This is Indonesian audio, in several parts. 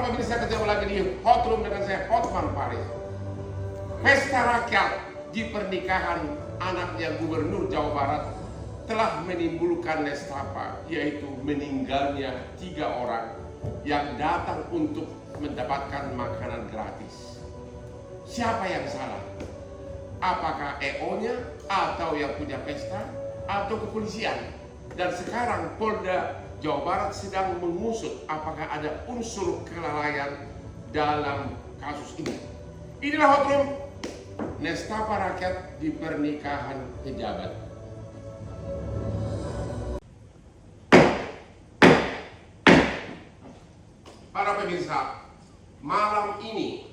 pemirsa, ketemu lagi di Hot Room dengan saya Hotman Paris. Pesta rakyat di pernikahan anaknya Gubernur Jawa Barat telah menimbulkan nestapa, yaitu meninggalnya 3 orang yang datang untuk mendapatkan makanan gratis. Siapa yang salah? Apakah EO-nya atau yang punya pesta atau kepolisian? Dan sekarang Polda Jawa Barat sedang mengusut apakah ada unsur kelalaian dalam kasus ini. Inilah Hot Room, nestapa rakyat di pernikahan pejabat. Para pemirsa, malam ini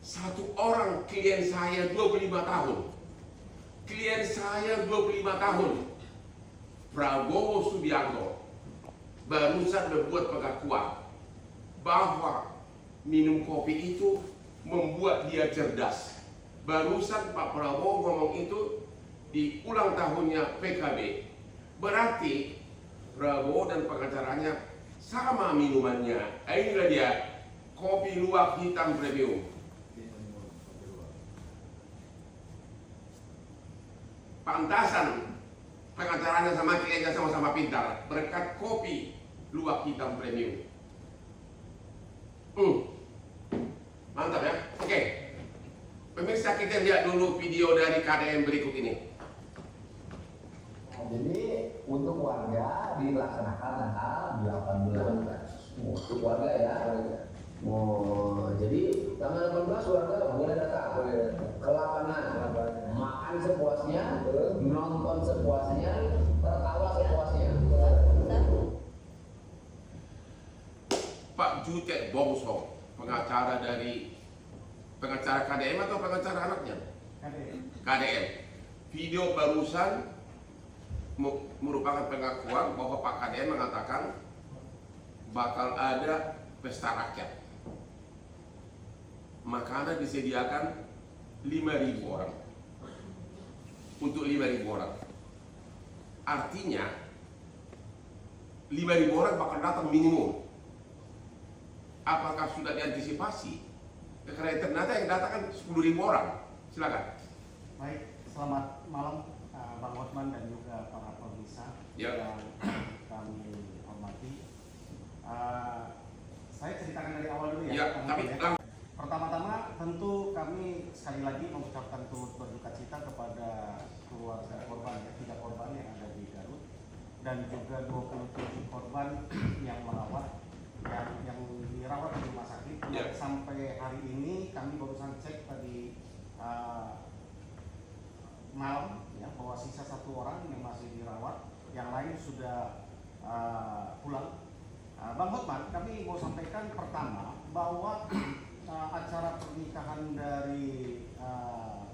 satu orang klien saya 25 tahun. Klien saya 25 tahun. Prabowo Subianto barusan membuat pengakuan bahwa minum kopi itu membuat dia cerdas. Barusan Pak Prabowo ngomong itu di ulang tahunnya PKB. Berarti Prabowo dan pengacaranya sama minumannya. Inilah dia, kopi luwak hitam premium. Pantasan pengacaranya sama kliennya sama-sama pintar berkat kopi luwak hitam premium. Mantap ya. Oke, pemirsa, kita lihat dulu video dari KDM berikut ini. Jadi untuk warga dilaksanakan tanggal 18 untuk warga ya. Jadi tanggal 18 warga boleh datang ke lapangan, makan sepuasnya, nonton sepuasnya, tertawa sepuasnya. Pak Jutek Bongsong, pengacara KDM atau pengacara anaknya? KDM. Video barusan merupakan pengakuan bahwa Pak KDM mengatakan bakal ada pesta rakyat. Makanan disediakan 5.000 orang. Untuk 5.000 orang. Artinya 5.000 orang bakal datang minimum. Apakah sudah diantisipasi? Karena ternyata yang datang kan 10.000 orang. Silakan. Baik, selamat malam Bang Hotman dan juga para pemirsa yang kami hormati. Saya ceritakan dari awal dulu ya. Pertama-tama tentu kami sekali lagi mengucapkan turut berduka cita kepada keluarga korban ya, 3 korban yang ada di Garut dan juga 27 korban yang yang dirawat di rumah sakit. Sampai hari ini kami barusan cek tadi malam ya, bahwa sisa 1 orang yang masih dirawat, yang lain sudah pulang. Bang Hotman, kami mau sampaikan pertama bahwa acara pernikahan dari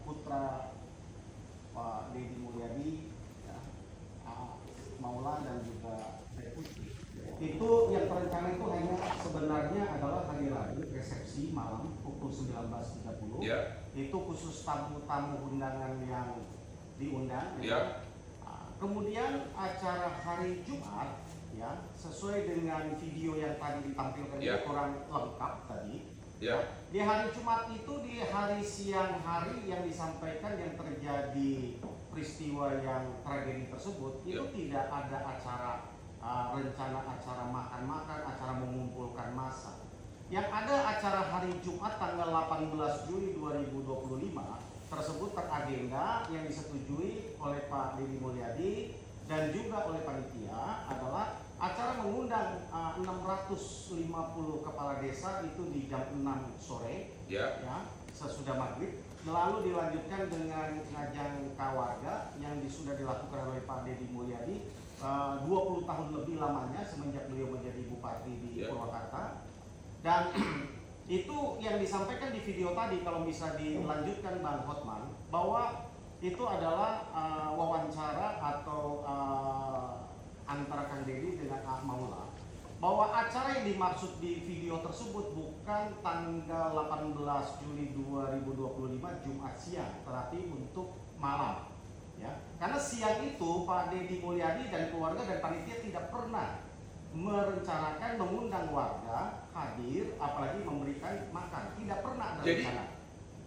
putra Pak Deddy Mulyadi, ya, Maula dan juga Deputi, itu yang terencana itu hanya sebenarnya adalah hari Rabu resepsi malam pukul 19.30. Itu khusus tamu-tamu undangan yang diundang. Kemudian acara hari Jumat ya, sesuai dengan video yang tadi ditampilkan kurang lengkap tadi. Di hari Jumat itu di hari siang hari yang disampaikan yang terjadi peristiwa yang tragedi tersebut itu tidak ada acara rencana acara makan-makan, acara mengumpulkan massa. Yang ada acara hari Jumat tanggal 18 Juli 2025 tersebut teragenda yang disetujui oleh Pak Deddy Mulyadi dan juga oleh panitia adalah acara mengundang 650 kepala desa itu di jam 6 sore ya, sesudah maghrib, lalu dilanjutkan dengan ngajang kawarga yang sudah dilakukan oleh Pak Deddy Mulyadi 20 tahun lebih lamanya semenjak beliau menjadi bupati di Purwakarta. Dan itu yang disampaikan di video tadi, kalau bisa dilanjutkan Bang Hotman, bahwa itu adalah wawancara atau antara Kang Deddy dengan Maula, bahwa acara yang dimaksud di video tersebut bukan tanggal 18 Juli 2025 Jumat siang, tetapi untuk malam ya. Karena siang itu Pak Deddy Mulyadi dan keluarga dan panitia tidak pernah merencanakan mengundang warga hadir, apalagi memberikan makan. Tidak pernah ada Jadi, rencana.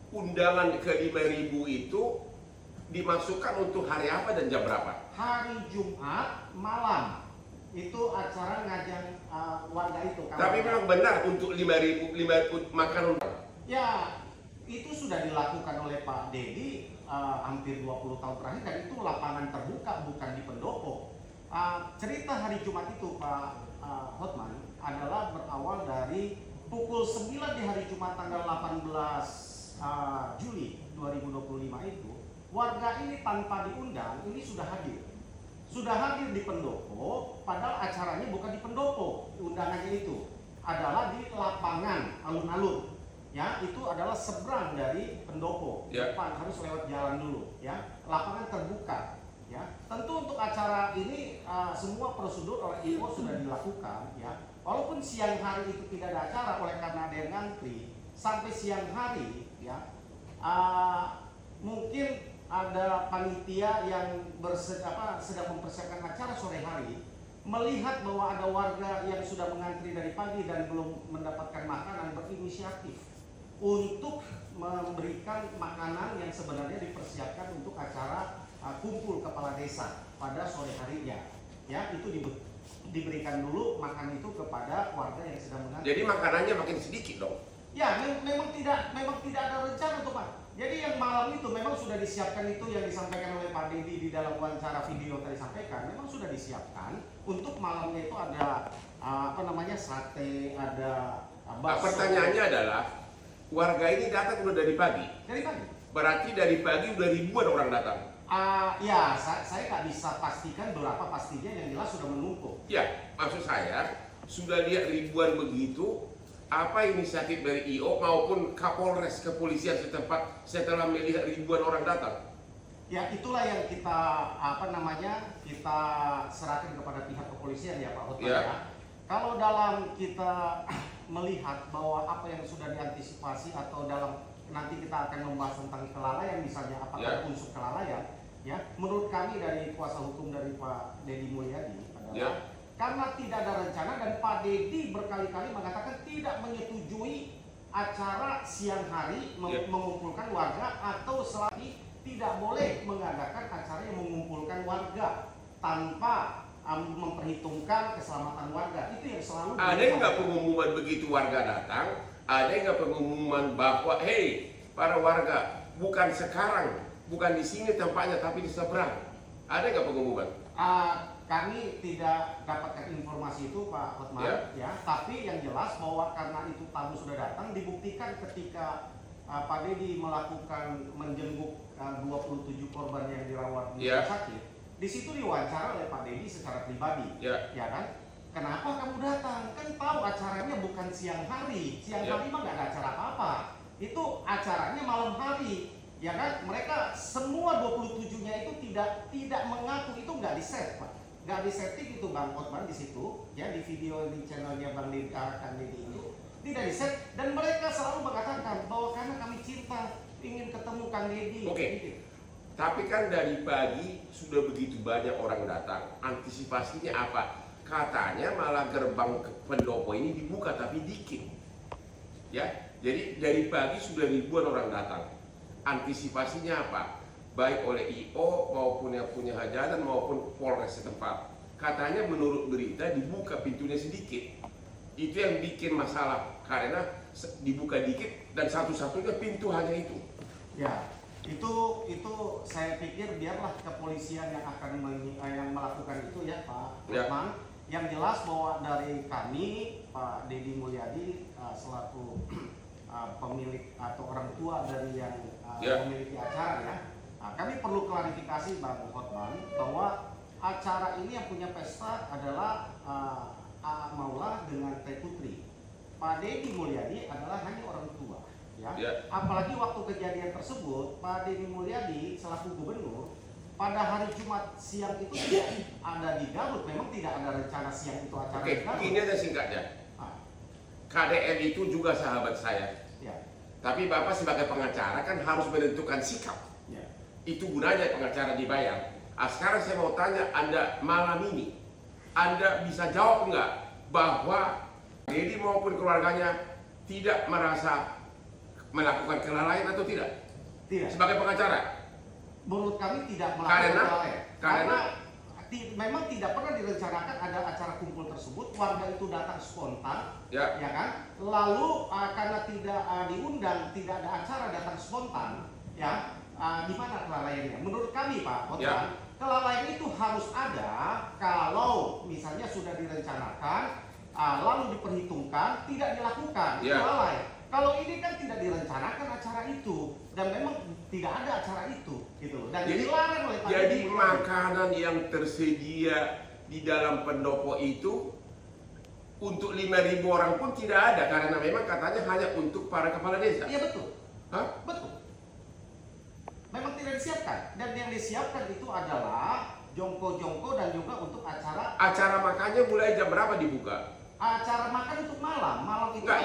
undangan ke 5.000 itu dimasukkan untuk hari apa dan jam berapa? Hari Jumat malam itu acara ngajak warga itu. Tapi memang benar untuk 5.000 makan undang. Ya, itu sudah dilakukan oleh Pak Dedi hampir 20 tahun terakhir, dan itu lapangan terbuka, bukan di pendopo. Cerita hari Jumat itu Pak Hotman adalah berawal dari pukul 9 di hari Jumat tanggal 18 Juli 2025 itu, warga ini tanpa diundang ini sudah hadir di pendopo, padahal acaranya bukan di pendopo. Undangannya itu adalah di lapangan alun-alun, ya, itu adalah seberang dari pendopo, Ya. depan harus lewat jalan dulu, ya, lapangan terbuka. Ya, tentu untuk acara ini semua prosedur oleh IO sudah dilakukan, ya. Walaupun siang hari itu tidak ada acara oleh karena ada yang ngantri, sampai siang hari, ya, mungkin ada panitia yang sedang mempersiapkan acara sore hari, melihat bahwa ada warga yang sudah mengantri dari pagi dan belum mendapatkan makanan, berinisiatif untuk memberikan makanan yang sebenarnya dipersiapkan untuk acara kumpul kepala desa pada sore harinya, ya, itu diberikan dulu makan itu kepada warga yang sedang mengantri. Jadi makanannya makin sedikit dong. Ya, memang tidak ada rencana untuk Pak. Jadi yang malam itu memang sudah disiapkan, itu yang disampaikan oleh Pak Dedi di dalam wawancara video tadi sampaikan, memang sudah disiapkan untuk malamnya itu ada sate, ada bakso. Pertanyaannya adalah, warga ini datang udah dari pagi. Dari pagi. Berarti dari pagi udah ribuan orang datang. Ya, saya nggak bisa pastikan berapa pastinya, yang jelas sudah menumpuk. Ya, maksud saya sudah lihat ribuan begitu, apa inisiatif dari IO maupun Kapolres kepolisian setempat setelah melihat ribuan orang datang? Ya, itulah yang kita kita serahkan kepada pihak kepolisian, ya Pak Hotman, Ya. ya. Kalau dalam kita melihat bahwa apa yang sudah diantisipasi, atau dalam nanti kita akan membahas tentang kelalaian misalnya, apakah Ya. unsur kelalaian, ya, menurut kami dari kuasa hukum dari Pak Dedi Mulyadi adalah, Ya. karena tidak ada rencana, dan Pak Dedi berkali-kali mengatakan tidak menyetujui acara siang hari Ya. mengumpulkan warga, atau selagi tidak boleh mengadakan acara yang mengumpulkan warga tanpa memperhitungkan keselamatan warga. Itu yang selalu Ada yang nggak pengumuman begitu warga datang? Ada yang nggak pengumuman bahwa, hey, para warga, bukan sekarang, bukan di sini tempatnya, tapi di seberang? Ada nggak pengumuman? Kami tidak dapatkan informasi itu Pak Hotman, ya. Tapi yang jelas bahwa karena itu tamu sudah datang, dibuktikan ketika Pak Dedi melakukan menjenguk 27 korban yang dirawat di Ya. rumah sakit. Di situ diwawancara oleh Pak Dedi secara pribadi, Ya. ya kan? Kenapa kamu datang? Kan tahu acaranya bukan siang hari. Siang Ya. hari mah nggak ada acara apa-apa. Itu acaranya malam hari, ya kan? Mereka semua 27-nya itu tidak mengaku, itu nggak di-set, Pak. Nggak di-setting itu Bang Hotman di situ, ya, di video di channelnya Bang Dedi, Kang Dedi itu tidak di-set, dan mereka selalu mengatakan bahwa karena kami cinta, ingin ketemu Kang Dedi. Oke. Gitu. Tapi kan dari pagi sudah begitu banyak orang datang. Antisipasinya apa? Katanya malah gerbang ke pendopo ini dibuka tapi dikit. Ya, jadi dari pagi sudah ribuan orang datang. Antisipasinya apa? Baik oleh IO maupun yang punya hajatan maupun Polres setempat. Katanya menurut berita dibuka pintunya sedikit. Itu yang bikin masalah karena dibuka dikit dan satu-satunya pintu hanya itu. Ya, itu saya pikir biarlah kepolisian yang akan yang melakukan itu, ya Pak Ya. Hotman. Yang jelas bahwa dari kami, Pak Dedi Mulyadi selaku pemilik atau orang tua dari yang Ya. memiliki acara, ya, kami perlu klarifikasi Bang Hotman bahwa acara ini yang punya pesta adalah A. Maula dengan Teh Putri. Pak Dedi Mulyadi adalah hanya orang tua, ya. Ya. Apalagi waktu kejadian tersebut, Pak Dedi Mulyadi selaku gubernur pada hari Jumat siang itu tidak ada di Garut. Memang tidak ada rencana siang itu acara Oke, di Garut. ini aja singkatnya. Ah, KDM itu juga sahabat saya. ya, Tapi Bapak sebagai pengacara kan harus menentukan sikap. ya. Itu gunanya pengacara dibayar. Sekarang saya mau tanya Anda malam ini, Anda bisa jawab enggak bahwa Dedi maupun keluarganya tidak merasa melakukan kelalaian atau tidak? Tidak. Sebagai pengacara? Menurut kami tidak melakukan Karena? kelalaian. Karena? Memang tidak pernah direncanakan ada acara kumpul tersebut, warga itu datang spontan, Ya. kan? Lalu karena tidak diundang, tidak ada acara datang spontan, ya, di mana kelalaiannya? Menurut kami Pak Hotman, Ya. kelalaian itu harus ada kalau misalnya sudah direncanakan, lalu diperhitungkan, tidak dilakukan, Ya. kelalaian. Kalau ini kan tidak direncanakan acara itu dan memang tidak ada acara itu, gitu. Dan dilarang oleh Pak Jadi Deddy. makanan yang tersedia di dalam pendopo itu untuk 5.000 orang pun tidak ada karena memang katanya hanya untuk para kepala desa. Iya betul, Hah? betul. Memang tidak disiapkan dan yang disiapkan itu adalah jongko-jongko dan juga untuk acara Acara makannya mulai jam berapa dibuka? makan untuk malam itu. Enggak,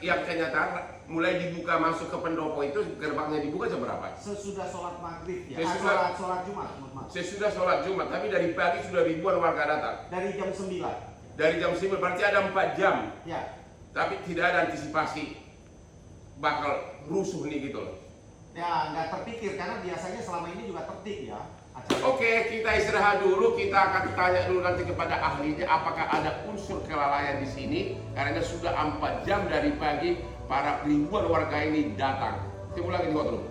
yang kenyataan mulai dibuka masuk ke pendopo itu gerbangnya dibuka jam berapa? Sesudah sholat maghrib ya, Sesudah- sholat Jumat, maaf. Sesudah sholat Jumat, tapi dari pagi sudah ribuan warga datang. Dari jam 9. Dari jam 9 berarti ada 4 jam. Ya, Tapi tidak ada antisipasi bakal rusuh nih gitu loh. ya nggak terpikir karena biasanya selama ini juga tertib ya acara. Oke, kita istirahat dulu. Kita akan tanya dulu nanti kepada ahlinya apakah ada unsur kelalaian di sini karena sudah 4 jam dari pagi para ribuan warga ini datang. Tunggu lagi di Hot Room.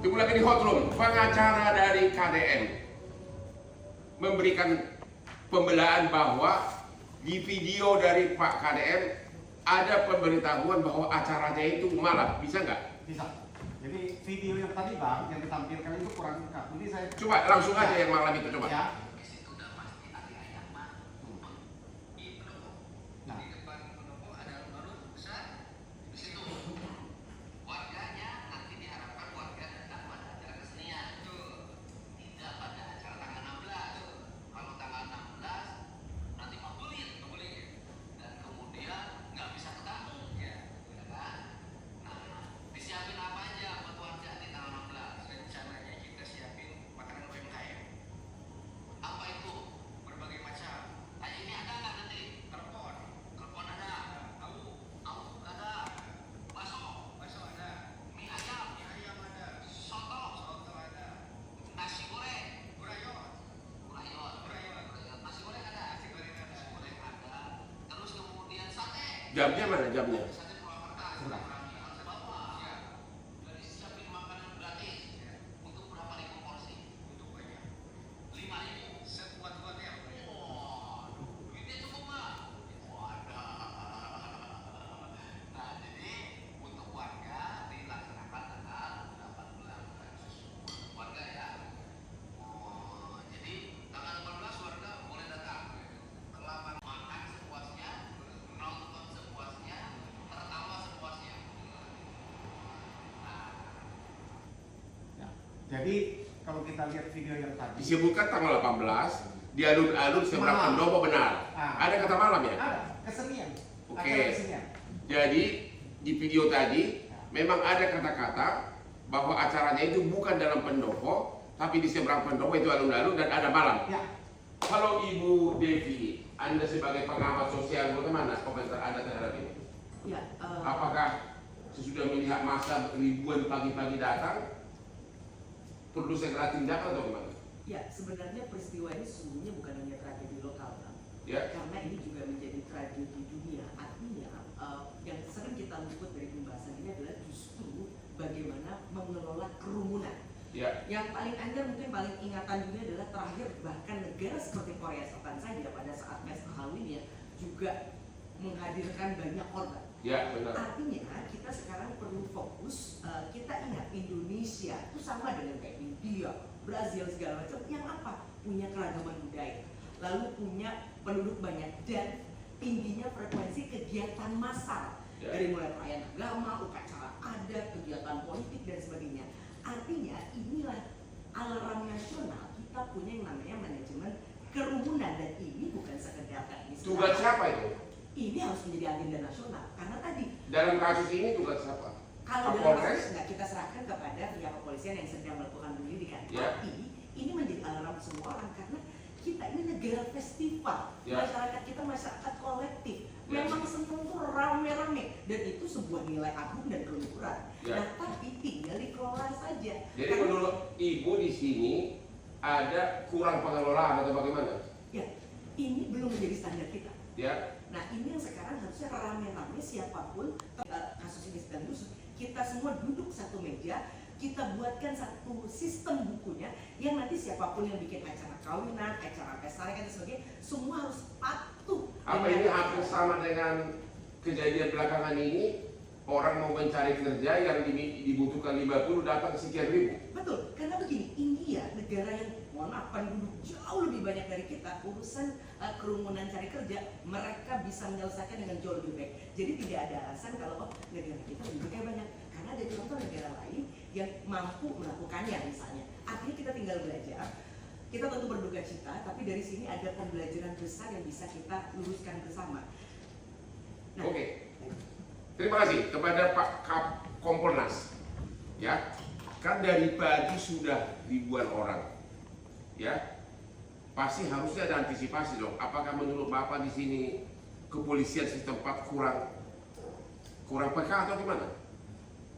Tunggu lagi di Hot Room. Pengacara dari KDN memberikan pembelaan bahwa di video dari Pak KDN ada pemberitahuan bahwa acaranya itu malam. Bisa nggak? Bisa. Jadi video yang tadi Bang yang ditampilkan itu kurang lengkap. Ini saya Coba langsung aja yang malam itu coba. ya. Nah, Jamnya mana jamnya? sudah. Jadi kalau kita lihat video yang tadi Disebutkan tanggal 18 di alun-alun seberang Malam. pendopo benar. Ah. Ada kata malam ya? ada kesenian. Oke. Acara kesenian. Jadi di video tadi memang ada kata-kata bahwa acaranya itu bukan dalam pendopo, tapi di seberang pendopo itu alun-alun dan ada malam. Ya, Kalau Ibu Devi, Anda sebagai pengamat sosial bagaimana komentar Anda terhadap ini? Ya, Apakah sesudah melihat masa ribuan pagi-pagi datang perlu segera tindakan atau gimana? ya, sebenarnya peristiwa ini sesungguhnya bukan hanya tragedi lokal, Bang. Ya, Karena ini juga menjadi tragedi dunia. Artinya, yang sering kita luput dari pembahasan ini adalah justru bagaimana mengelola kerumunan. ya, Yang paling Anda mungkin paling ingatan dunia adalah terakhir bahkan negara seperti Korea Selatan saja pada saat pesta Halloween ya juga menghadirkan banyak korban. ya benar. Artinya kita sekarang perlu fokus, kita ingat Indonesia itu sama dengan kayak India, Brazil segala macam yang apa? Punya keragaman budaya, lalu punya penduduk banyak dan tingginya frekuensi kegiatan massal Ya. dari mulai perayaan agama, upacara adat, kegiatan politik dan sebagainya. Artinya inilah alarm nasional kita punya yang namanya manajemen kerumunan dan ini bukan sekedar teknis. Tugas siapa itu? Ini harus menjadi agenda nasional karena tadi Dalam kasus ini tugas siapa? Kalau dalam Kapolres? kasus nggak kita serahkan kepada pihak kepolisian yang sedang melakukan penyelidikan. Ya. Tapi ini menjadi alarm semua orang karena kita ini negara festival, Ya. masyarakat kita masyarakat kolektif. Ya. Memang seneng tuh rame-rame dan itu sebuah nilai agung dan keluhuran. Ya. Nah tapi tinggal dikelola saja. Jadi Karena- menurut Ibu di sini ada kurang pengelolaan atau bagaimana? Ya, ini belum menjadi standar kita. Ya, Nah ini yang sekarang harusnya rame-rame siapapun kasus ini sedang diusut, kita semua duduk satu meja, kita buatkan satu sistem bukunya yang nanti siapapun yang bikin acara kawinan, acara pesta rakyat dan sebagainya, semua harus patuh. apa ini hampir sama dengan kejadian belakangan ini? Orang mau mencari kerja yang dibutuhkan 50 datang sekian ribu. Betul, karena begini, India negara yang mohon maaf penduduk jauh lebih banyak dari kita, urusan kerumunan cari kerja mereka bisa menyelesaikan dengan jauh lebih baik. Jadi tidak ada alasan kalau negara kita penduduknya banyak, karena ada contoh negara lain yang mampu melakukannya misalnya. Artinya kita tinggal belajar. Kita tentu berduka cita, tapi dari sini ada pembelajaran besar yang bisa kita luruskan bersama. Nah, Oke. Terima kasih kepada Pak Kompolnas. Ya, kan dari pagi sudah ribuan orang. Ya, pasti harusnya ada antisipasi dong. Apakah menurut Bapak di sini kepolisian setempat kurang peka atau gimana?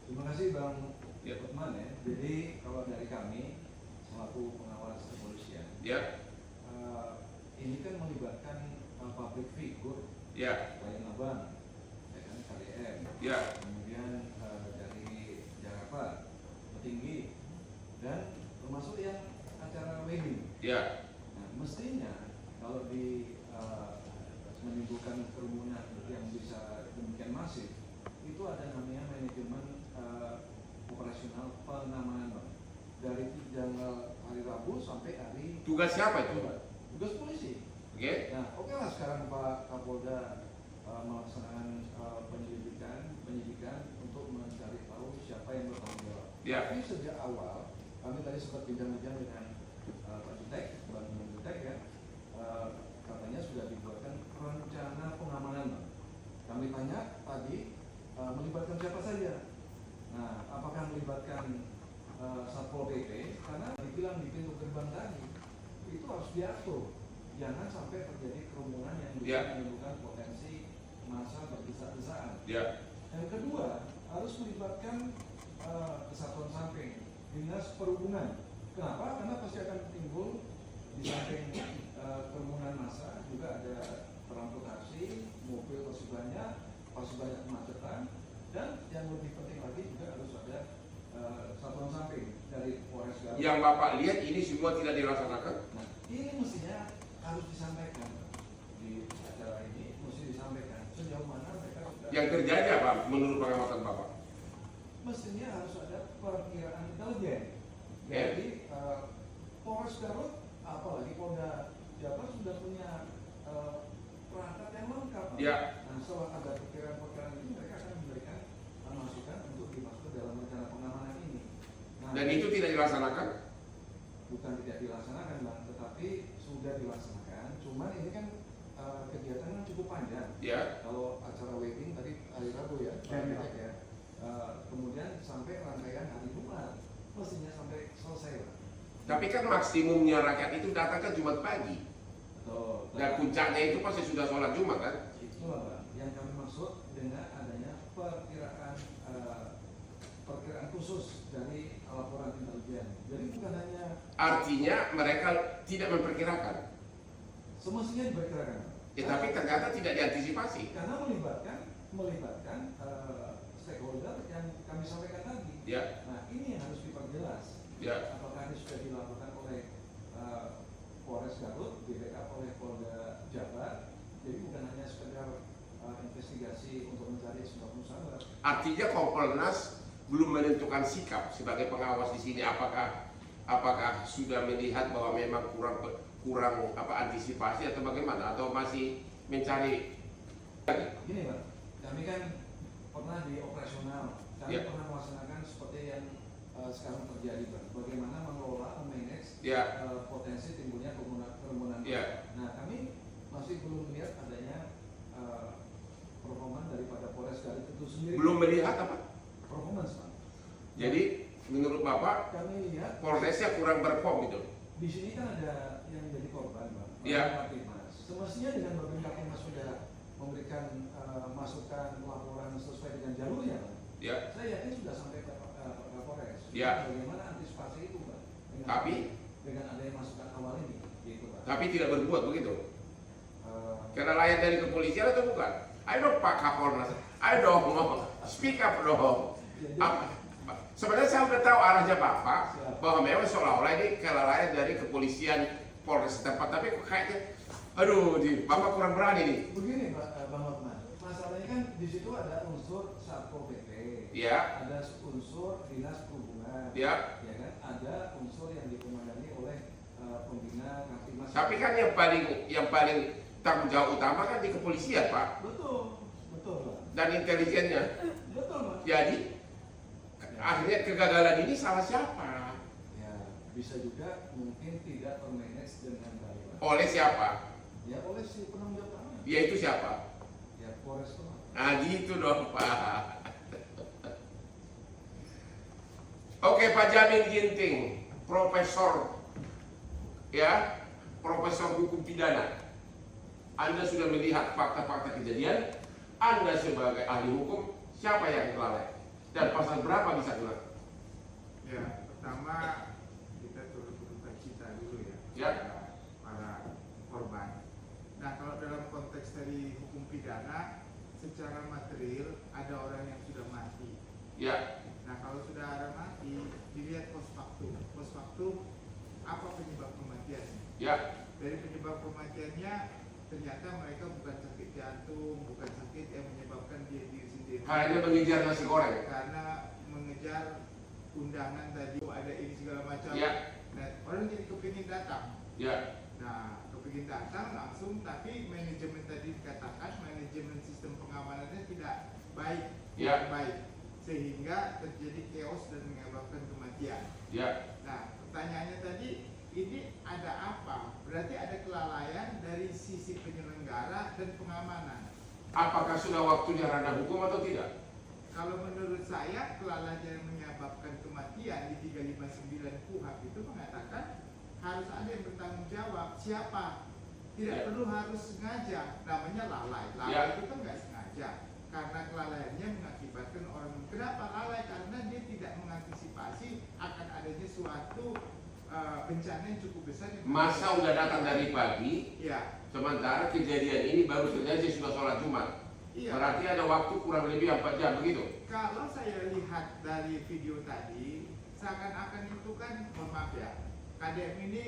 Terima kasih Bang Ya. Hotman ya. Jadi kalau dari kami selaku pengawas kepolisian, Ya, ini kan melibatkan public figure ya, Klien Abang, ya kan, KDM, ya, kemudian dari Jakarta, petinggi, dan termasuk yang acara wedding. ya, Nah, mestinya kalau menimbulkan kerumunan yang bisa demikian masif, itu ada namanya manajemen operasional pengamanan Bang. Dari tanggal hari Rabu sampai hari tugas siapa itu? Jumat. Tugas polisi. Oke, Nah, oke lah sekarang Pak Kapolda melaksanakan penyidikan untuk mencari tahu siapa yang bertanggung jawab. Ya. Tapi sejak awal kami tadi sempat bincang-bincang dengan Pak Jutek, Bang Jutek ya, katanya sudah dibuatkan rencana pengamanan. Bang. Kami tanya tadi melibatkan siapa saja. Nah, apakah melibatkan Satpol PP? Karena dibilang di pintu gerbang tadi itu harus diatur, jangan sampai terjadi kerumunan yang bisa Ya. menimbulkan potensi massa berdesak-desakan. ya, Yang kedua, harus melibatkan kesatuan samping, dinas perhubungan. Kenapa? Karena pasti akan timbul di samping kerumunan massa juga ada transportasi, mobil pasti banyak kemacetan, dan yang lebih penting lagi juga harus ada satuan samping dari Polres Garut. yang Bapak lihat ini semua tidak dilaksanakan. Nah, ini mestinya harus disampaikan di acara ini, mesti disampaikan sejauh mana mereka sudah. Yang terjadi apa menurut pengamatan Bapak? Mestinya harus ada perkiraan intelijen. Ya. Jadi Polres Garut, apalagi Polda Jabar sudah punya perangkat yang lengkap. Ya. Nah, setelah ada perkiraan-perkiraan itu, mereka akan memberikan masukan untuk dimasukkan dalam rencana pengamanan ini. Nah, Dan itu tidak dilaksanakan? bukan tidak dilaksanakan Bang, tetapi sudah dilaksanakan. Cuman ini kan kegiatan kan cukup panjang. Ya. Kalau acara wedding tadi hari Rabu ya, ya. Kemudian sampai rangkaian hari Jumat, mestinya sampai selesai lah. Tapi kan maksimumnya rakyat itu datang kan Jumat pagi. Betul. Dan puncaknya itu pasti sudah sholat Jumat kan? Itulah Bang, yang kami maksud dengan adanya perkiraan khusus dari laporan intelijen. Jadi bukan hanya Artinya mereka tidak memperkirakan. semestinya diperkirakan. Tapi ternyata tidak diantisipasi. Karena melibatkan stakeholder yang kami sampaikan tadi. Ya, Nah, ini yang harus diperjelas. ya, Apakah ini sudah dilakukan oleh Polres Garut, di-backup oleh Polda Jabar. Jadi bukan hanya sekedar investigasi untuk mencari sebuah musyawarah. artinya Kompolnas belum menentukan sikap sebagai pengawas di sini. Apakah sudah melihat bahwa memang kurang antisipasi atau bagaimana? Atau masih mencari? Gini Pak, kami kan pernah di operasional, kami Ya. pernah melaksanakan seperti yang sekarang terjadi Pak. Bagaimana mengelola, memanage Ya, potensi timbulnya kerumunan. ya, Nah, kami masih belum melihat adanya performa daripada Polres Garut itu sendiri. belum melihat apa? performance, Pak. Jadi menurut Bapak Kami lihat Polresnya kurang perform gitu. di sini kan ada yang jadi korban, Pak. Iya. Kapolres. Semestinya dengan Bapak Kapolres sudah memberikan masukan laporan sesuai dengan jalurnya, Pak. Ya. Saya yakin sudah sampai ke Kapolres. Ya. Bagaimana antisipasi itu, Pak? Dengan adanya masukan awal ini, gitu, Pak. Tapi tidak berbuat begitu. Eh, Karena layak dari kepolisian atau bukan? Ayo dong Pak Kapolres, ayo dong speak up dong. Sebenarnya saya sudah tahu arahnya Bapak bahwa memang seolah-olah ini kelalaian dari kepolisian Polres setempat, tapi kok kayaknya, aduh, Bapak kurang berani nih. Begini, Pak Bang Hotman, masalahnya kan di situ ada unsur Satpol PP, Ya, ada unsur dinas perhubungan, ya. ya kan, ada unsur yang dikomandani oleh pembina Kamtibmas. Tapi kan yang paling tanggung jawab utama kan di kepolisian Pak, Betul, betul, Pak. dan intelijennya. Betul, Pak. Jadi akhirnya kegagalan ini salah siapa? Ya, bisa juga mungkin tidak termanage dengan baik, Pak. Oleh siapa? Ya, oleh si penanggung jawab utama. Yaitu siapa? Ya, Polres, Pak. Nah gitu dong Pak. Oke Pak Jamin Ginting, Profesor Profesor hukum pidana. Anda sudah melihat fakta-fakta kejadian. Anda sebagai ahli hukum, siapa yang lalai? Dan pasal berapa bisa kena? Ya, pertama kita turut berduka cita dulu ya, Ya. kepada para korban. Nah, kalau dalam konteks dari hukum pidana, secara material ada orang yang sudah mati. Ya, Nah, kalau sudah ada mati, dilihat post factum. Post factum apa penyebab kematiannya? ya, Dari penyebab kematiannya ternyata mereka bukan sakit jantung, bukan sakit yang menyebabkan dia diri sendiri. hanya mengejar nasi goreng. Karena mengejar undangan tadi ada ini segala macam. Ya. Nah, orang jadi kepingin datang. Ya, Nah, kepingin datang langsung, tapi manajemen tadi dikatakan manajemen sistem pengamanannya tidak baik, Ya. kurang baik, sehingga terjadi chaos dan menyebabkan kematian. ya. Nah, pertanyaannya tadi, ini ada apa? Berarti ada kelalaian dari sisi penyelenggara dan pengamanan. Apakah sudah waktunya ranah hukum atau tidak? Kalau menurut saya, kelalaian yang menyebabkan kematian di 359 KUHP itu mengatakan harus ada yang bertanggung jawab. Siapa? Tidak Ya. perlu harus sengaja. Namanya lalai. Lalai Ya. itu kan nggak sengaja. Karena kelalaiannya mengakibatkan orang. Kenapa lalai? Karena dia tidak mengantisipasi akan adanya suatu bencana yang cukup besar. Yang Masa udah datang dari pagi, Ya. sementara kejadian ini baru terjadi sudah sholat Jumat. Iya. Berarti ada waktu kurang lebih 4 jam begitu. Kalau saya lihat dari video tadi, seakan-akan itu kan, mohon maaf ya, KDM ini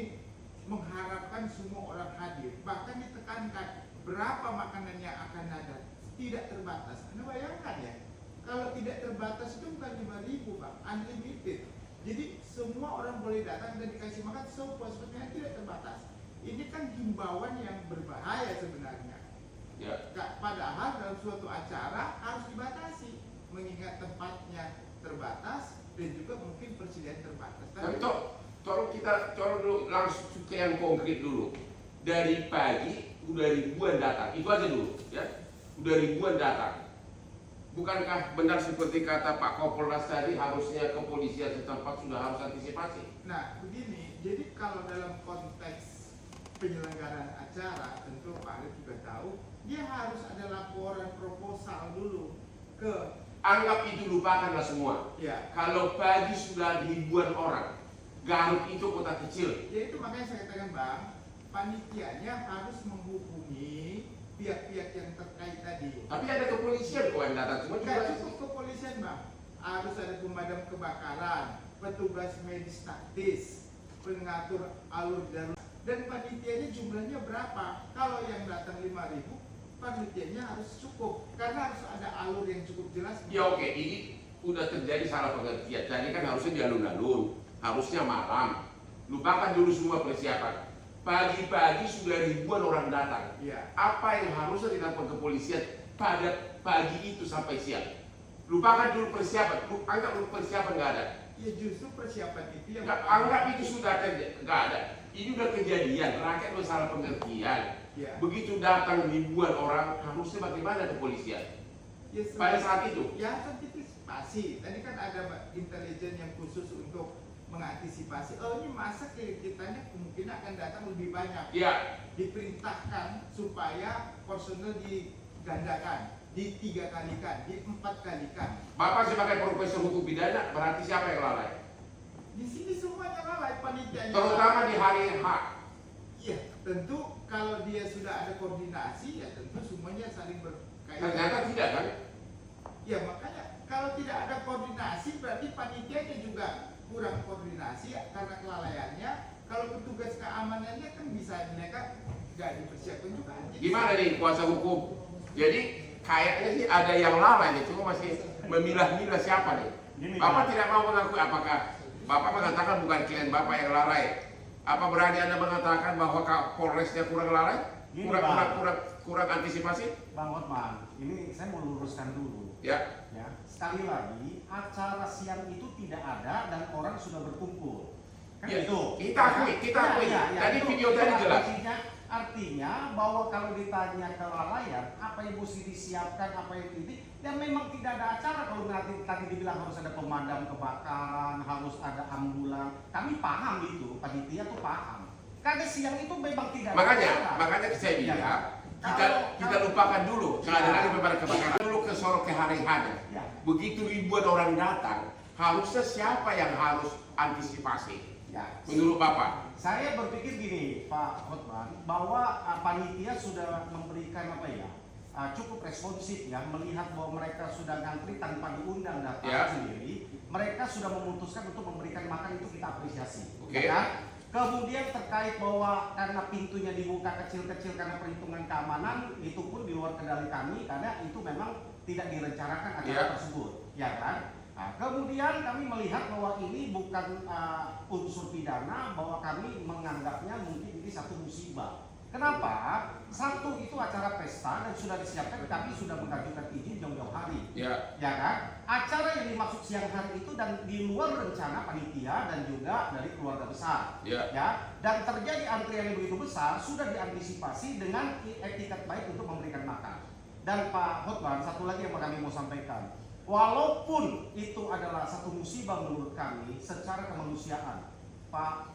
mengharapkan semua orang hadir. Bahkan ditekankan berapa makanan yang akan ada, tidak terbatas. Anda bayangkan ya, kalau tidak terbatas itu bukan 5.000 Pak, unlimited. Jadi semua orang boleh datang dan dikasih makan sepuas-puasnya, tidak terbatas. Ini kan himbauan yang berbahaya sebenarnya. Ya. Padahal dalam suatu acara harus dibatasi, mengingat tempatnya terbatas dan juga mungkin persediaan terbatas. Tapi tolong dulu langsung ke yang konkret dulu. Dari pagi udah ribuan datang, itu aja dulu ya. Udah ribuan datang. Bukankah benar seperti kata Pak Kapolres tadi, harusnya kepolisian setempat sudah harus antisipasi? Nah, begini, jadi kalau dalam konteks penyelenggaraan acara, tentu Pak Arif juga tahu, dia harus ada laporan proposal dulu ke, Anggap itu lupakanlah semua. ya, Kalau pagi sudah ribuan orang, Garut itu kota kecil. ya itu makanya saya katakan Bang, panitianya harus menghubungi pihak-pihak yang terkait tadi. Tapi ada kepolisian kok yang datang, cuma Nggak juga cukup kepolisian Bang, harus ada pemadam kebakaran, petugas medis taktis, pengatur alur jalur, dan panitianya jumlahnya berapa? Kalau yang datang 5.000, panitianya harus cukup, karena harus ada alur yang cukup jelas. ya oke, ini udah terjadi salah pengertian. Tadi kan harusnya di alun-alun, harusnya malam. Lupakan dulu semua persiapan. Pagi-pagi sudah ribuan orang datang. Iya. Apa yang harusnya dilakukan kepolisian pada pagi itu sampai siang? Lupakan dulu persiapan. Anggap dulu persiapan nggak ada. Ya justru persiapan itu yang Anggap itu sudah nggak ada. Ini udah kejadian. Rakyat udah salah pengertian. Ya. Begitu datang ribuan orang, harusnya bagaimana kepolisian? Ya, pada saat itu. Ya, antisipasi. Tadi kan ada intelijen yang khusus untuk mengantisipasi. Oh, ini masa kitanya kemungkinan akan datang lebih banyak. Ya, Diperintahkan supaya personel digandakan, di 3 kalikan, di 4 kalikan. Bapak sebagai profesor hukum pidana berarti siapa yang lalai? Di sini semuanya lalai, panitianya. Terutama di hari H. Iya, tentu kalau dia sudah ada koordinasi, ya tentu semuanya saling berkaitan. Ternyata tidak kan? Ya makanya kalau tidak ada koordinasi berarti panitianya juga kurang koordinasi ya, karena kelalaiannya. Kalau petugas keamanannya kan bisa mereka nggak dipersiapkan juga. Jadi, Gimana nih kuasa hukum? Jadi kayaknya sih ada yang lalai nih, cuma masih memilah-milah siapa nih. Gini, Bapak Pak. tidak mau mengakui, apakah Bapak mengatakan bukan klien Bapak yang lalai? Apa berani Anda mengatakan bahwa Polresnya kurang lalai? Gini, Kurang, Pak. kurang antisipasi? Bang Hotman, ini saya mau luruskan dulu. Ya, Ya, sekali lagi acara siang itu tidak ada dan orang sudah berkumpul. Kan Ya, itu. kita akui. Tadi video tadi jelas. Artinya bahwa kalau ditanya kelalaian, apa yang mesti disiapkan, apa yang ini, ya memang tidak ada acara. Kalau nanti tadi dibilang harus ada pemadam kebakaran, harus ada ambulan, kami paham itu, panitia tuh paham. Karena siang itu memang tidak ada acara. Makanya saya bilang Ya. kita lupakan dulu keadaan pemadam kebakaran. Dulu ke sorok ke hari-hari. Ya. Begitu ribuan orang datang, harusnya siapa yang harus antisipasi? Ya. Menurut Bapak? Saya berpikir gini, Pak Hotman, bahwa panitia sudah memberikan cukup responsif ya, melihat bahwa mereka sudah ngantri tanpa diundang datang Ya. sendiri, mereka sudah memutuskan untuk memberikan makan, itu kita apresiasi. Oke. Ya kan? Kemudian terkait bahwa karena pintunya dibuka kecil-kecil karena perhitungan keamanan, itu pun di luar kendali kami karena itu memang tidak direncanakan acara Ya. tersebut, ya kan? Nah, kemudian kami melihat bahwa ini bukan unsur pidana, bahwa kami menganggapnya mungkin ini satu musibah. Kenapa? Satu, itu acara pesta dan sudah disiapkan, kami sudah mengajukan izin jauh-jauh hari. Ya. Ya kan? Acara yang dimaksud siang hari itu dan di luar rencana panitia dan juga dari keluarga besar. Ya. Ya, dan terjadi antrian yang begitu besar sudah diantisipasi dengan etikat baik untuk memberikan makan. Dan Pak Hotman, satu lagi yang kami mau sampaikan, walaupun itu adalah satu musibah menurut kami secara kemanusiaan, Pak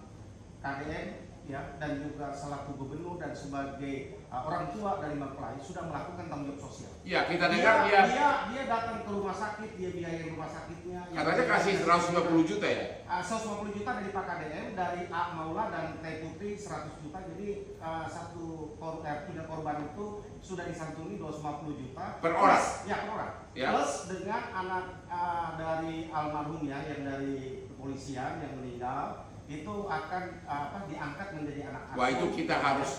KDM ya dan juga selaku gubernur dan sebagai orang tua dari mempelai sudah melakukan tanggung jawab sosial. Ya, kita dengar dia datang ke rumah sakit, dia biayain rumah sakitnya. katanya kasih 150 juta ya? 150 juta dari Pak KDM, dari A Maula dan Teh Putri 100 juta. Jadi tiga korban itu sudah disantuni 250 juta Per orang? Plus, ya per orang. Ya. Plus dengan anak dari almarhum ya, yang dari kepolisian yang meninggal itu akan diangkat menjadi anak asuh. Wah, itu kita harus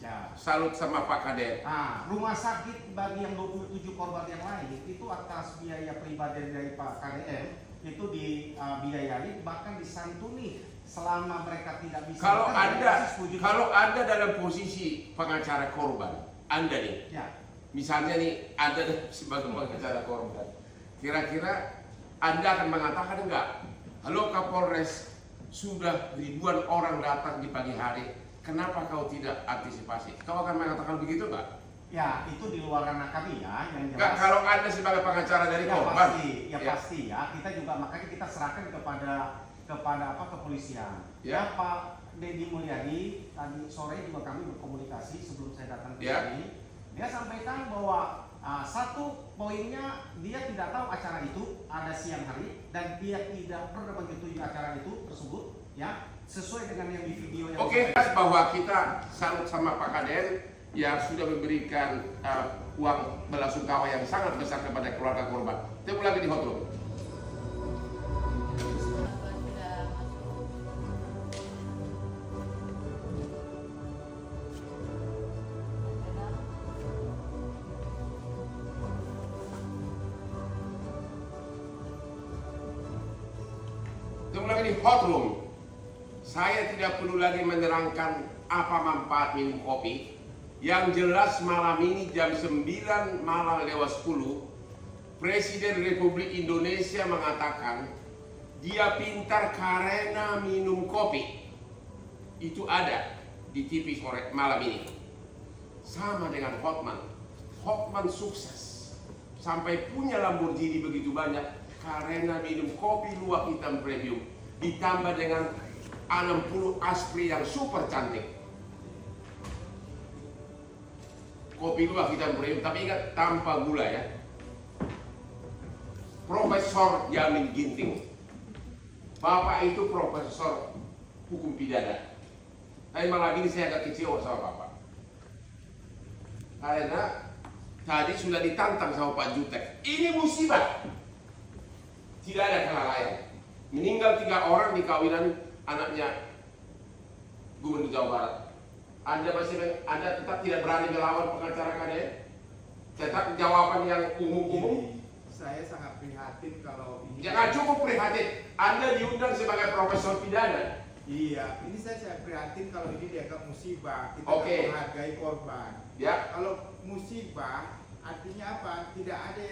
ya. salut sama Pak Kades. Nah, rumah sakit bagi yang 27 korban yang lain itu atas biaya pribadi dari Pak KDM itu dibiayai, bahkan disantuni selama mereka tidak bisa. Kalau Anda dalam posisi pengacara korban, Anda nih, ya. misalnya nih Anda sebagai pengacara korban, kira-kira Anda akan mengatakan enggak? Halo Kapolres, sudah ribuan orang datang di pagi hari, kenapa kau tidak antisipasi? Kau akan mengatakan begitu enggak? Ya, itu di luar ranah kami ya, yang jelas. Enggak, kalau Anda sebagai pengacara dari korban. Pasti ya. Kita juga makanya kita serahkan kepada kepolisian. Ya. Pak Deddy Mulyadi tadi sore juga kami berkomunikasi sebelum saya datang ke Ya. sini. Dia sampaikan bahwa satu poinnya dia tidak tahu acara itu ada siang hari dan dia tidak pernah menyetujui acara itu tersebut ya, sesuai dengan yang di video yang Oke, bahwa kita salut sama Pak Kades yang sudah memberikan uang belasungkawa yang sangat besar kepada keluarga korban. Tunggu lagi di hotline. Tunggu lagi di hotline. Saya tidak perlu lagi menerangkan apa manfaat minum kopi. Yang jelas malam ini jam 9 malam lewat 10, Presiden Republik Indonesia mengatakan dia pintar karena minum kopi. Itu ada di TV sore malam ini. Sama dengan Hotman. Hotman sukses sampai punya Lamborghini begitu banyak karena minum kopi luwak hitam premium ditambah dengan 60 aspri yang super cantik. Kopi luwak hitam premium, tapi ingat tanpa gula ya. Profesor Yamin Ginting, Bapak itu profesor hukum pidana. Tapi malam ini saya agak kecewa sama Bapak. Karena tadi sudah ditantang sama Pak Jutek. Ini musibah. Tidak ada kelalaian. Meninggal 3 orang di kawinan anaknya Gubernur Jawa Barat. Anda tetap tidak berani melawan pengacara KDM? Tetap jawaban yang umum-umum? Saya sangat prihatin kalau ini. Jangan cukup prihatin. Anda diundang sebagai profesor pidana. Iya, ini saya prihatin kalau ini dianggap musibah. Kita Oke. menghargai korban. Ya, Kalau musibah artinya apa? Tidak ada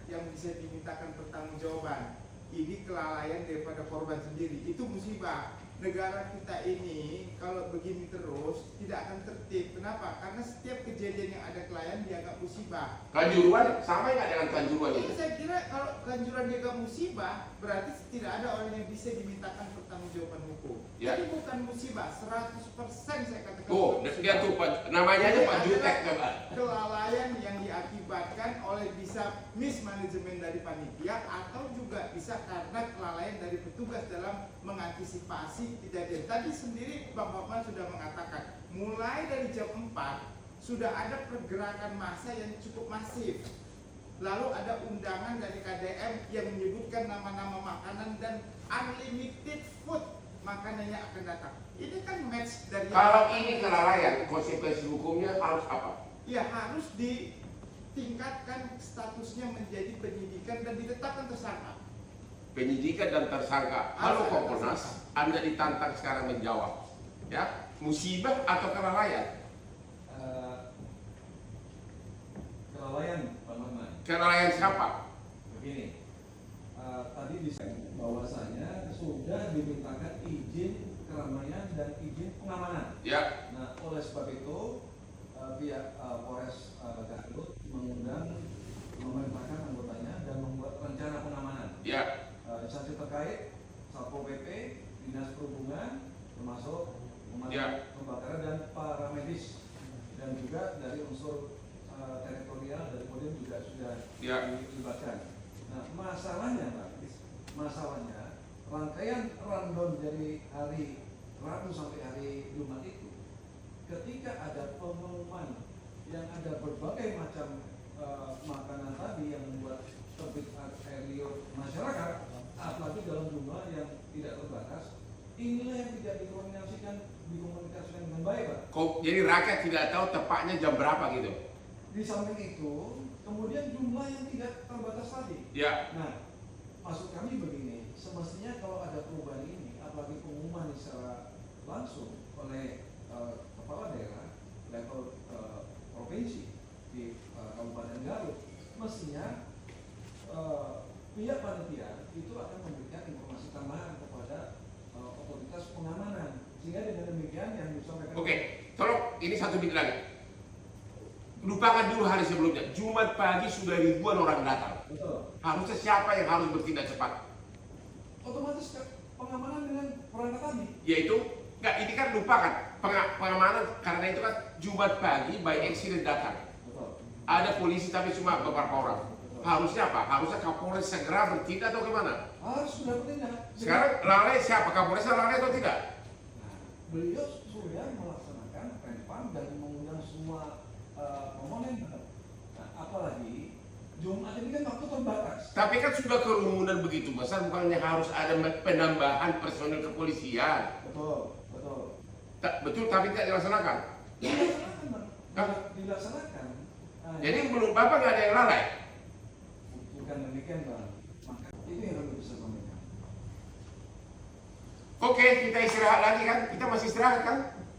yang bisa dimintakan pertanggungjawaban. Ini kelalaian daripada korban sendiri. Itu musibah. Negara kita ini kalau begini terus tidak akan tertib. Kenapa? Karena setiap kejadian yang ada kelalaian dianggap musibah. Kanjuruan sama nggak dengan Kanjuruan Jadi itu? saya kira kalau Kanjuruhan dianggap musibah berarti tidak ada orang yang bisa dimintakan pertanggungjawaban hukum. Ya. Jadi bukan musibah, 100% saya katakan. Tuh, bukan dia musibah. tuh namanya aja Ini Pak Jutek adalah coba. kelalaian yang diakibatkan oleh bisa mismanajemen dari panitia atau juga bisa karena kelalaian dari petugas dalam mengantisipasi kejadian. Tadi sendiri Bang Hotman sudah mengatakan mulai dari jam 4 sudah ada pergerakan massa yang cukup masif. Lalu ada undangan dari KDM yang menyebutkan nama-nama makanan dan unlimited food makanannya akan datang. Ini kan match dari Kalau ini kelalaian, konsekuensi hukumnya harus apa? ya harus ditingkatkan statusnya menjadi penyidikan dan ditetapkan tersangka. Penyidikan dan tersangka. Halo Kompolnas, Anda ditantang sekarang menjawab. Ya, musibah atau kelalaian? Kelalaian Pak Maman. Kelalaian siapa? Begini, tadi disebut bahwasanya sudah dimintakan izin keramaian dan izin pengamanan. Ya, Nah, oleh sebab itu pihak Polres Garut mengundang, memerintahkan anggotanya dan membuat rencana pengamanan. ya, Instansi terkait, Satpol PP, Dinas Perhubungan, termasuk pemadam kebakaran dan para medis, dan juga dari unsur teritorial dari Kodim juga sudah Ya. dilibatkan. Nah, masalahnya Pak, masalahnya rangkaian rundown dari hari Rabu sampai hari Jumat itu, ketika ada pengumuman yang ada berbagai macam makanan tadi yang membuat terbit air liur masyarakat, apalagi dalam jumlah yang tidak terbatas, inilah yang tidak dikomunikasikan dengan baik Pak. jadi rakyat tidak tahu tepatnya jam berapa gitu. Di samping itu, kemudian jumlah yang tidak terbatas tadi. Ya, Nah, maksud kami begini, semestinya kalau ada perubahan ini, apalagi pengumuman secara langsung oleh kepala daerah level provinsi di Kabupaten Garut, mestinya pihak panitia itu akan memberikan informasi tambahan kepada otoritas pengamanan, sehingga dengan demikian yang disampaikan. oke. Tolong ini 1 menit lagi. Lupakan dulu hari sebelumnya. Jumat pagi sudah ribuan orang datang. Betul. Harusnya siapa yang harus bertindak cepat? Otomatis pengamanan dengan perangkat tadi. Yaitu, enggak, ini kan lupakan pengamanan karena itu kan Jumat pagi by accident datang. Betul. Ada polisi tapi cuma beberapa orang. Harusnya apa? Harusnya Kapolres segera bertindak atau gimana? Harus sudah bertindak. Sekarang lalai siapa? Kapolresnya lalai atau tidak? Nah, beliau sudah melaksanakan rempang dan mengundang semua komponen. Nah, apalagi Jumat ini kan waktu terbatas. Tapi kan sudah kerumunan begitu besar, bukannya harus ada penambahan personil kepolisian? Betul, betul. Betul, tapi tidak dilaksanakan. Dilaksanakan, Bang. Hah? Dilaksanakan. Nah, Jadi menurut Bapak nggak ada yang lalai? bukan demikian, Bang. Maka itu yang kami bisa sampaikan. Oke, kita istirahat lagi kan? Kita masih istirahat kan?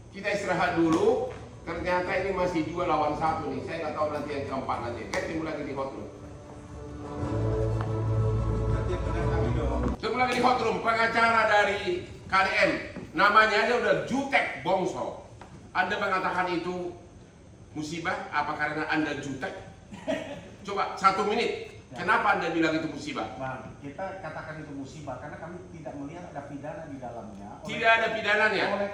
Kita istirahat dulu. Ternyata ini masih 2 lawan 1 nih. Saya nggak tahu nanti yang keempat nanti. Ketemu lagi di hot room. Nanti benar kami dong. Ketemu lagi di hot room. Pengacara dari KDM. Namanya aja udah Jutek Bongso. Anda mengatakan itu musibah? Apa karena Anda jutek? Coba 1 menit. Kenapa Anda bilang itu musibah? Bang, kita katakan itu musibah karena kami tidak melihat ada pidana di dalamnya. Tidak ada pidananya. Oleh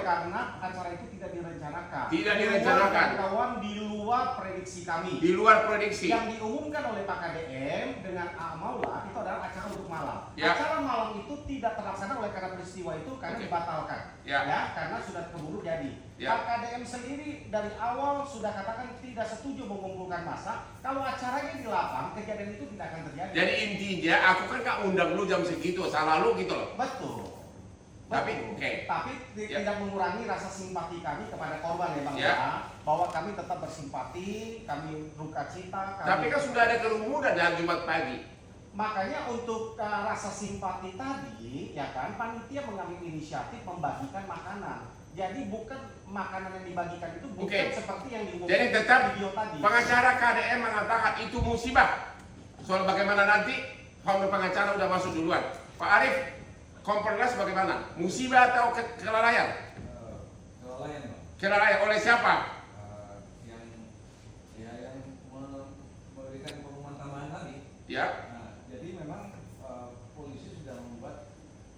karena acara itu tidak direncanakan. Tidak direncanakan. Kawan di luar prediksi kami. Di luar prediksi. Yang diumumkan oleh Pak KDM dengan Maula itu adalah acara untuk malam. Ya. Acara malam itu tidak terlaksana oleh karena peristiwa itu karena Oke. dibatalkan. Ya. Karena sudah keburu jadi. Ya. Pak KDM sendiri dari awal sudah katakan tidak setuju mengumpulkan massa. Kalau acaranya di lapang, kejadian itu tidak akan terjadi. Jadi intinya aku kan gak undang lu jam segitu, salah lu gitu loh. Betul. Tapi, Betul. oke. Tapi Ya. tidak mengurangi rasa simpati kami kepada korban ya Bang Ya. ya. Bahwa kami tetap bersimpati, kami duka cita. Tapi kan sudah ada kerumunan hari Jumat pagi. Makanya untuk rasa simpati tadi, ya kan, panitia mengambil inisiatif membagikan makanan. Jadi bukan makanan yang dibagikan itu bukan Oke. seperti yang diumumkan Jadi tetap di video tadi. pengacara KDM mengatakan itu musibah. Soal bagaimana nanti founder pengacara udah masuk duluan. Pak Arief, Kompornas bagaimana? Musibah atau kelalaian? Kelalaian, Pak. Kelalaian oleh siapa? Yang memberikan pengumuman tambahan tadi. Ya, Nah, jadi memang polisi sudah membuat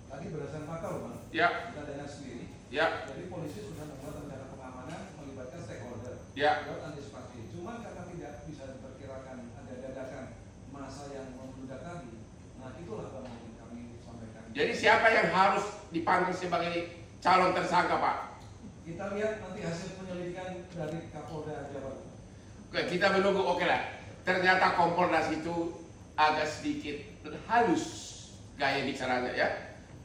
tadi berdasarkan fakta loh, Bang. ya, Kita dengar sendiri. ya, Jadi polisi sudah membuat rencana pengamanan melibatkan stakeholder ya. buat antisipasi. Cuman karena tidak bisa diperkirakan ada dadakan masa yang membludak tadi. Nah, itulah Bang yang kami sampaikan. Jadi siapa yang harus dipanggil sebagai calon tersangka, Pak? Kita lihat nanti hasil penyelidikan dari Kapolda Jabar. Oke, kita menunggu. Oke lah. Ternyata Kompolnas itu agak sedikit halus gaya bicaranya ya.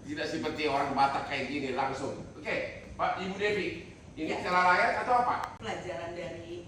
Tidak seperti orang Batak kayak gini langsung. Oke, Pak Ibu Devi, ini Ya. kelalaian atau apa? Pelajaran dari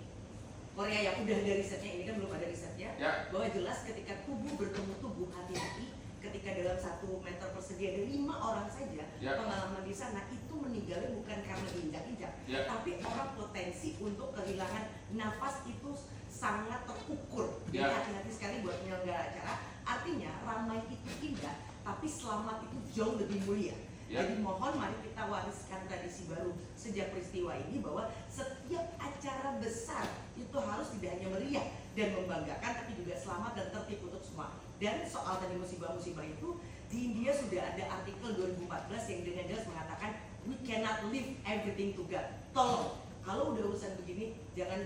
Korea yang udah ada risetnya, ini kan belum ada risetnya, Ya. bahwa jelas ketika tubuh bertemu tubuh, hati-hati ketika dalam 1 meter persegi ada 5 orang saja, Ya. pengalaman di sana itu meninggalnya bukan karena diinjak-injak, Ya. tapi orang potensi untuk kehilangan nafas itu sangat terukur. Jadi Ya. hati-hati sekali buat penyelenggara acara. Artinya ramai itu indah, tapi selamat itu jauh lebih mulia. Ya. Jadi mohon mari kita wariskan tradisi baru sejak peristiwa ini bahwa setiap acara besar itu harus tidak hanya meriah dan membanggakan, tapi juga selamat dan tertib untuk semua. Dan soal tadi musibah-musibah itu, di India sudah ada artikel 2014 yang dengan jelas mengatakan we cannot leave everything to God. Tolong, kalau udah urusan begini jangan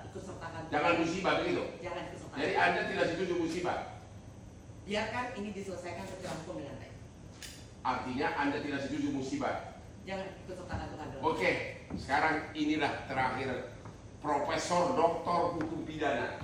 ikut sertakan. Jangan musibah begitu. Jangan ikut sertakan. Jadi Anda tidak setuju musibah. Biarkan ini diselesaikan secara hukum dengan baik. Artinya Anda tidak setuju musibah. Jangan ikut sertakan Tuhan dalam. Oke, sekarang inilah terakhir Profesor Doktor Hukum Pidana.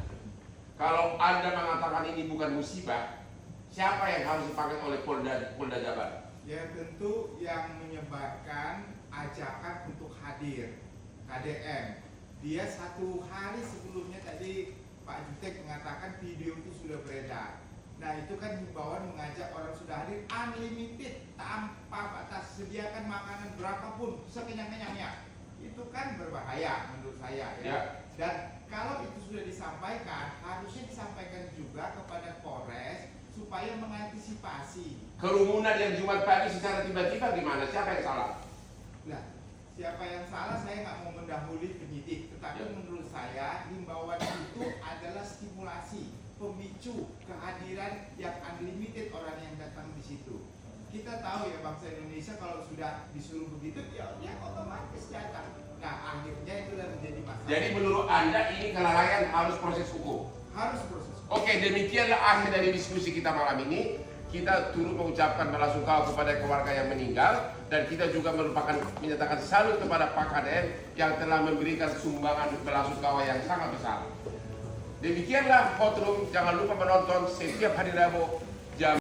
Kalau Anda mengatakan ini bukan musibah, siapa yang harus dipanggil oleh Polda Jabar? Ya tentu yang menyebarkan ajakan untuk hadir KDM. Dia 1 hari sebelumnya tadi Pak Jutek mengatakan video itu sudah beredar. Nah itu kan himbauan mengajak orang sudah hadir unlimited tanpa batas, sediakan makanan berapapun sekenyang-kenyangnya. Itu kan berbahaya menurut saya ya. Ya. Dan kalau itu sudah disampaikan, harusnya disampaikan juga kepada Polres supaya mengantisipasi. Kerumunan yang Jumat pagi secara tiba-tiba gimana? Siapa yang salah? Nah, siapa yang salah saya nggak mau mendahului penyidik, tetapi Ya. menurut saya himbauan itu adalah stimulasi, pemicu kehadiran yang unlimited orang yang datang di situ. Kita tahu ya bangsa Indonesia kalau sudah disuruh begitu ya otomatis datang. Nah akhirnya itulah menjadi masalah. Jadi menurut Anda ini kelalaian harus proses hukum. Harus proses. Oke, demikianlah akhir dari diskusi kita malam ini. Kita turut mengucapkan belasungkawa kepada keluarga yang meninggal dan kita juga menyatakan salut kepada Pak KDM yang telah memberikan sumbangan belasungkawa yang sangat besar. Demikianlah Hot Room. Jangan lupa menonton setiap hari Rabu